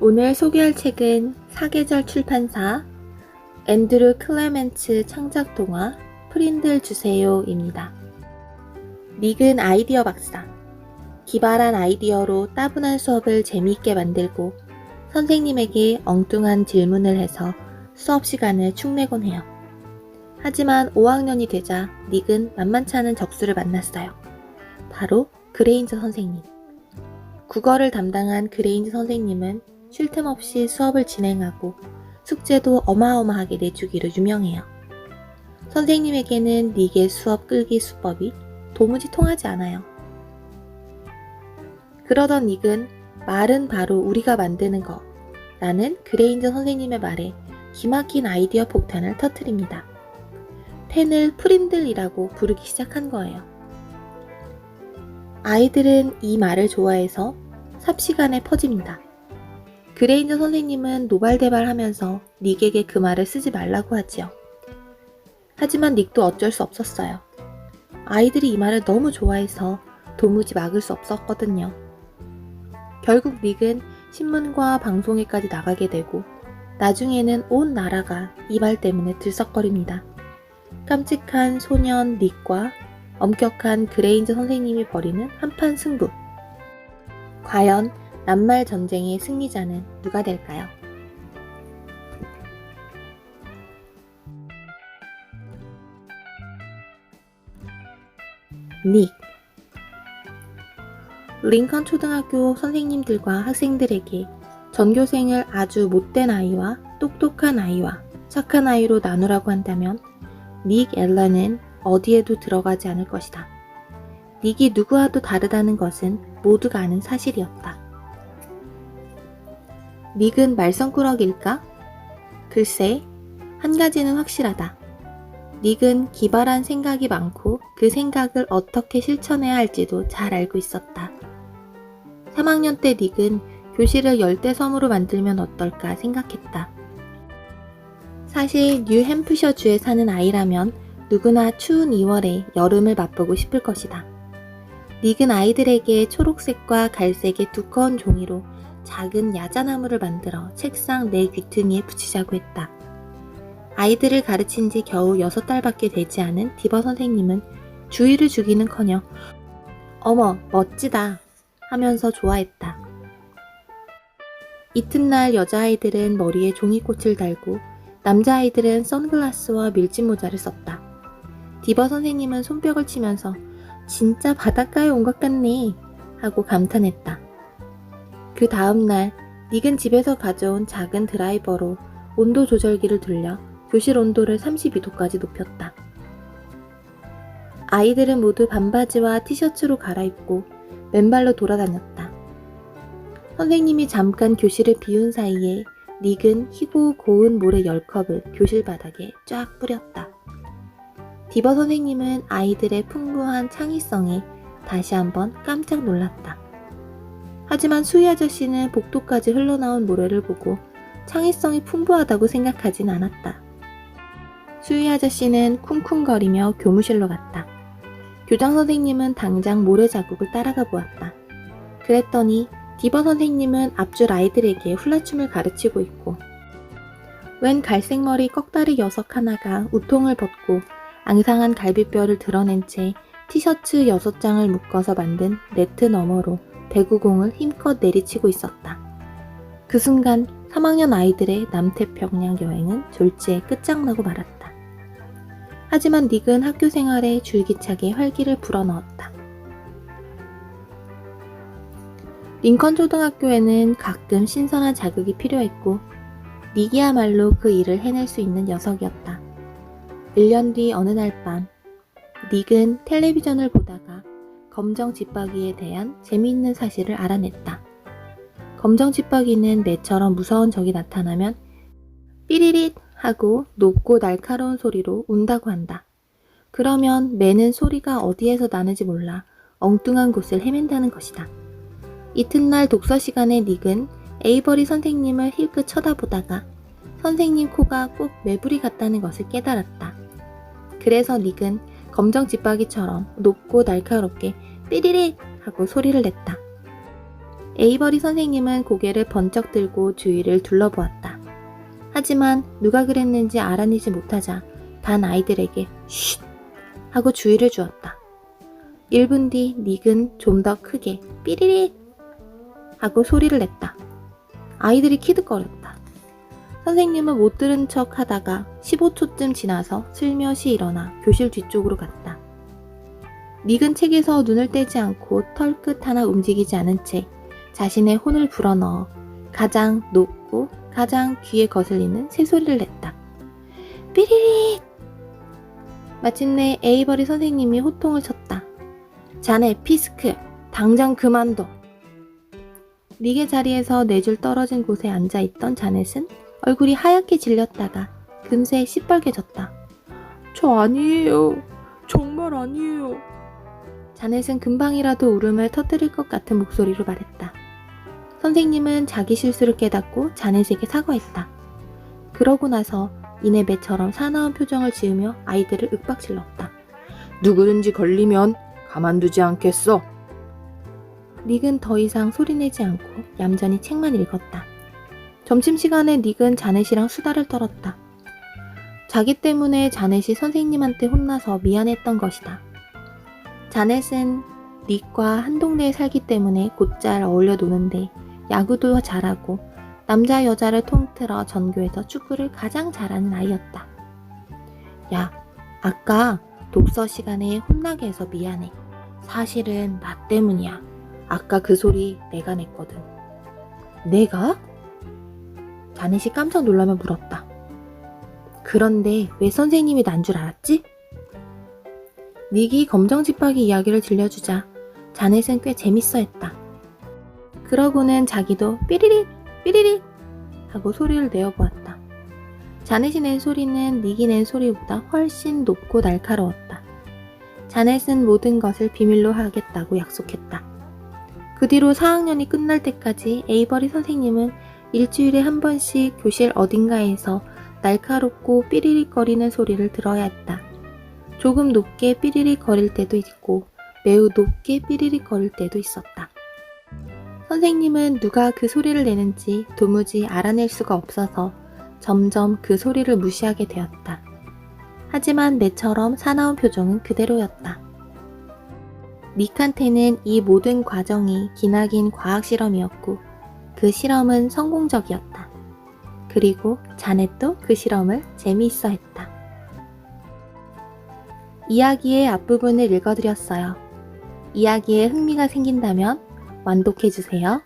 오늘 소개할 책은 사계절 출판사 앤드류 클레멘츠 창작 동화 프린들 주세요입니다. 닉은 아이디어 박사. 기발한 아이디어로 따분한 수업을 재미있게 만들고 선생님에게 엉뚱한 질문을 해서 수업 시간을 축내곤 해요. 하지만 5학년이 되자 닉은 만만치 않은 적수를 만났어요. 바로 그레인저 선생님. 국어를 담당한 그레인저 선생님은 쉴 틈 없이 수업을 진행하고 숙제도 어마어마하게 내주기로 유명해요. 선생님에게는 닉의 수업 끌기 수법이 도무지 통하지 않아요. 그러던 닉은 말은 바로 우리가 만드는 거 라는 그레인저 선생님의 말에 기막힌 아이디어 폭탄을 터뜨립니다. 펜을 프린들이라고 부르기 시작한 거예요. 아이들은 이 말을 좋아해서 삽시간에 퍼집니다. 그레인저 선생님은 노발대발하면서 닉에게 그 말을 쓰지 말라고 하지요. 하지만 닉도 어쩔 수 없었어요. 아이들이 이 말을 너무 좋아해서 도무지 막을 수 없었거든요. 결국 닉은 신문과 방송에까지 나가게 되고 나중에는 온 나라가 이 말 때문에 들썩거립니다. 깜찍한 소년 닉과 엄격한 그레인저 선생님이 벌이는 한판 승부. 과연 낱말 전쟁의 승리자는 누가 될까요? 닉. 링컨 초등학교 선생님들과 학생들에게 전교생을 아주 못된 아이와 똑똑한 아이와 착한 아이로 나누라고 한다면 닉 앨런은 어디에도 들어가지 않을 것이다. 닉이 누구와도 다르다는 것은 모두가 아는 사실이었다. 닉은 말썽꾸러기일까? 글쎄, 한 가지는 확실하다. 닉은 기발한 생각이 많고 그 생각을 어떻게 실천해야 할지도 잘 알고 있었다. 3학년 때 닉은 교실을 열대섬으로 만들면 어떨까 생각했다. 사실 뉴햄프셔주에 사는 아이라면 누구나 추운 2월에 여름을 맛보고 싶을 것이다. 닉은 아이들에게 초록색과 갈색의 두꺼운 종이로 작은 야자나무를 만들어 책상 내 귀퉁이에 붙이자고 했다. 아이들을 가르친 지 겨우 6달밖에 되지 않은 디버 선생님은 주의를 주기는커녕 어머 멋지다 하면서 좋아했다. 이튿날 여자아이들은 머리에 종이꽃을 달고 남자아이들은 선글라스와 밀짚모자를 썼다. 디버 선생님은 손뼉을 치면서 진짜 바닷가에 온 것 같네 하고 감탄했다. 그 다음날 닉은 집에서 가져온 작은 드라이버로 온도 조절기를 돌려 교실 온도를 32도까지 높였다. 아이들은 모두 반바지와 티셔츠로 갈아입고 맨발로 돌아다녔다. 선생님이 잠깐 교실을 비운 사이에 닉은 희고 고운 모래 10컵을 교실 바닥에 쫙 뿌렸다. 디버 선생님은 아이들의 풍부한 창의성에 다시 한번 깜짝 놀랐다. 하지만 수희 아저씨는 복도까지 흘러나온 모래를 보고 창의성이 풍부하다고 생각하진 않았다. 수희 아저씨는 쿵쿵거리며 교무실로 갔다. 교장 선생님은 당장 모래 자국을 따라가 보았다. 그랬더니 디버 선생님은 앞줄 아이들에게 훌라춤을 가르치고 있고 웬 갈색머리 꺽다리 녀석 하나가 우통을 벗고 앙상한 갈비뼈를 드러낸 채 티셔츠 6장을 묶어서 만든 네트 너머로 배구공을 힘껏 내리치고 있었다. 그 순간 3학년 아이들의 남태평양 여행은 졸지에 끝장나고 말았다. 하지만 닉은 학교 생활에 줄기차게 활기를 불어넣었다. 링컨 초등학교에는 가끔 신선한 자극이 필요했고 닉이야말로 그 일을 해낼 수 있는 녀석이었다. 1년 뒤 어느 날 밤 닉은 텔레비전을 보다가 검정 집박이에 대한 재미있는 사실을 알아냈다. 검정 집박이는 매처럼 무서운 적이 나타나면 삐리릿 하고 높고 날카로운 소리로 운다고 한다. 그러면 매는 소리가 어디에서 나는지 몰라 엉뚱한 곳을 헤맨다는 것이다. 이튿날 독서 시간에 닉은 에이버리 선생님을 힐끗 쳐다보다가 선생님 코가 꼭 매부리 같다는 것을 깨달았다. 그래서 닉은 검정 집박이처럼 높고 날카롭게 삐리릭 하고 소리를 냈다. 에이버리 선생님은 고개를 번쩍 들고 주위를 둘러보았다. 하지만 누가 그랬는지 알아내지 못하자 반 아이들에게 쉿! 하고 주의를 주었다. 1분 뒤 닉은 좀 더 크게 삐리릭! 하고 소리를 냈다. 아이들이 키득거렸다. 선생님은 못 들은 척 하다가 15초쯤 지나서 슬며시 일어나 교실 뒤쪽으로 갔다. 닉은 책에서 눈을 떼지 않고 털끝 하나 움직이지 않은 채 자신의 혼을 불어넣어 가장 높고 가장 귀에 거슬리는 새소리를 냈다. 삐리릭! 마침내 에이버리 선생님이 호통을 쳤다. 자네 피스크, 당장 그만둬. 닉의 자리에서 4줄 떨어진 곳에 앉아있던 자넷은 얼굴이 하얗게 질렸다가 금세 시뻘개졌다. 저 아니에요. 정말 아니에요. 자넷은 금방이라도 울음을 터뜨릴 것 같은 목소리로 말했다. 선생님은 자기 실수를 깨닫고 자넷에게 사과했다. 그러고 나서 이내배처럼 사나운 표정을 지으며 아이들을 윽박질렀다. 누구든지 걸리면 가만두지 않겠어. 닉은 더 이상 소리내지 않고 얌전히 책만 읽었다. 점심시간에 닉은 자넷이랑 수다를 떨었다. 자기 때문에 자넷이 선생님한테 혼나서 미안했던 것이다. 자넷은 닉과 한 동네에 살기 때문에 곧잘 어울려 노는데 야구도 잘하고 남자 여자를 통틀어 전교에서 축구를 가장 잘하는 아이였다. 야, 아까 독서 시간에 혼나게 해서 미안해. 사실은 나 때문이야. 아까 그 소리 내가 냈거든. 내가? 자넷이 깜짝 놀라며 물었다. 그런데 왜 선생님이 난 줄 알았지? 닉이 검정지팡이 이야기를 들려주자 자넷은 꽤 재밌어 했다. 그러고는 자기도 삐리릭 삐리릭 하고 소리를 내어보았다. 자넷이 낸 소리는 닉이 낸 소리보다 훨씬 높고 날카로웠다. 자넷은 모든 것을 비밀로 하겠다고 약속했다. 그 뒤로 4학년이 끝날 때까지 에이버리 선생님은 일주일에 한 번씩 교실 어딘가에서 날카롭고 삐리릭거리는 소리를 들어야 했다. 조금 높게 삐리릭거릴 때도 있고 매우 높게 삐리릭거릴 때도 있었다. 선생님은 누가 그 소리를 내는지 도무지 알아낼 수가 없어서 점점 그 소리를 무시하게 되었다. 하지만 매처럼 사나운 표정은 그대로였다. 닉한테는 이 모든 과정이 기나긴 과학 실험이었고 그 실험은 성공적이었다. 그리고 자넷도 그 실험을 재미있어 했다. 이야기의 앞부분을 읽어드렸어요. 이야기에 흥미가 생긴다면 완독해주세요.